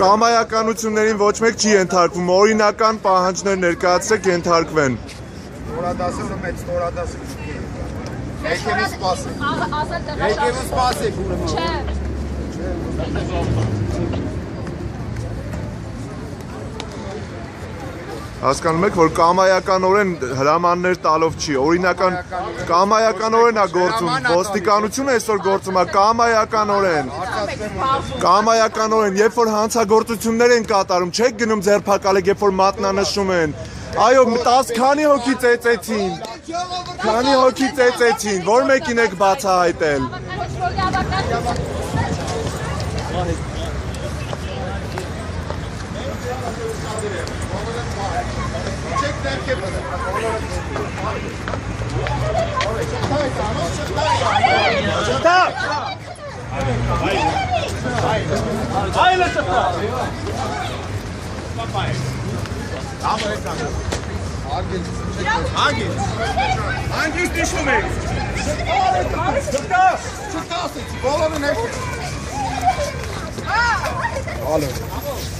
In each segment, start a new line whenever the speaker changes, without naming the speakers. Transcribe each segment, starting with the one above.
Կամայականություններին ոչ մեկ չի ենթարկվում, օրինական պահանջներ ներկայացրեք ենթարկվեն։
Ստորադասը ուրը մեծ ստորադասը եկև սպասեք ուրը
Հասկանում եք, որ կամայականորեն հրամաններ տալով չի, օրինական կամայականորեն է գործում, ոստիկանությունը այսօր գործում է կամայականորեն, երբ որ հանցագործություններ են կատարում, չեք գնում ձերբակալեք, երբ որ մատնանշում են, այո, 10 քանի հոգի ծեծեցին, որ մեկին եք բացահայտել։
Անգլիս նշում եք բոլորը ներքև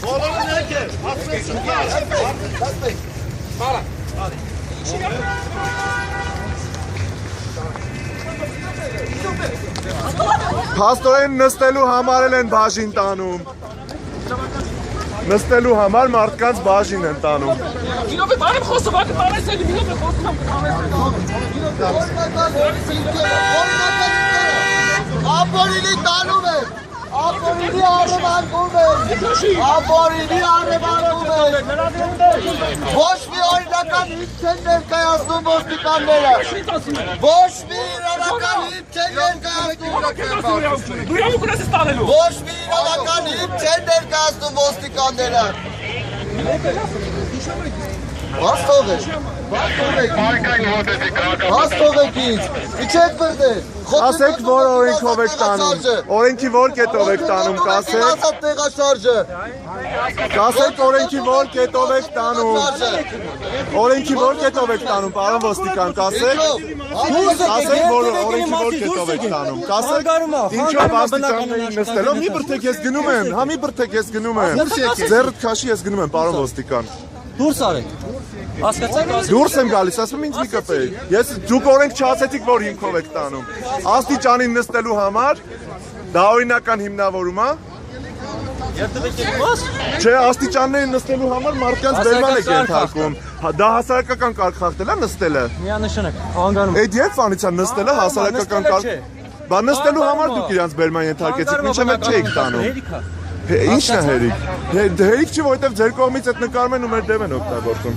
բոլորը ներքև
Փաստորեն նստելու համար են բաժին տանում։ Նստելու համար մարդկանց բաժին են տանում։
Ապորինի տանում է, ապորինի արևարկում է, ապորինի արևարկում է, ոչ մի օրինական հիմք չեն ներկայացնում ոստիկանները, ոչ մի իրավական հիմք չեն ներկայացնում, ոչ մի իրավական հիմք չեն ներկայացնում ոստիկանները, Հաստողեք ինձ, իչեք բրդեր,
Կասեք, որ օրենքով եք տանում, օրենքի որ կետով եք տանում, կասեք, օրենքի որ կետով եք տանում, օրենքի որ կետով եք տանում, պարոն ոստիկան, կասեք, որ օրենքի որ կետով եք տանում, կասեք, ինչով ոստիկաններին նստելով, մի բրդեք ես գնում եմ, համի բրդեք ես գնում եմ, ձեռդ քաշի ես գնում եմ, պարոն ոստիկան,
դուրս արեք,
դուրս եմ գալիս, ասում ինձ մի կպեիք, ես դուք օրենք չասեցիք, որ հիմքով եք տանում, աստիճանին նստելու համար, դա օրինական հիմնավորում է, չէ, աստիճաններին նստելու համար մարդկանց բերման եք ենթարկում, դա հասարակական կարգ խախտել է նստելը,
միանշանակ, անգանում,
այդ երբ վանից է նստելը հասարակական կարգ, բա նստելու համար դուք իրանց բերման ենթարկեցիք, մինչև այդ չէիք տանում, ինչն է հերիք, հերիք չի, որովհետև ձեր կողմից այդ նկարում են ու մեր դեմ են օգտագործում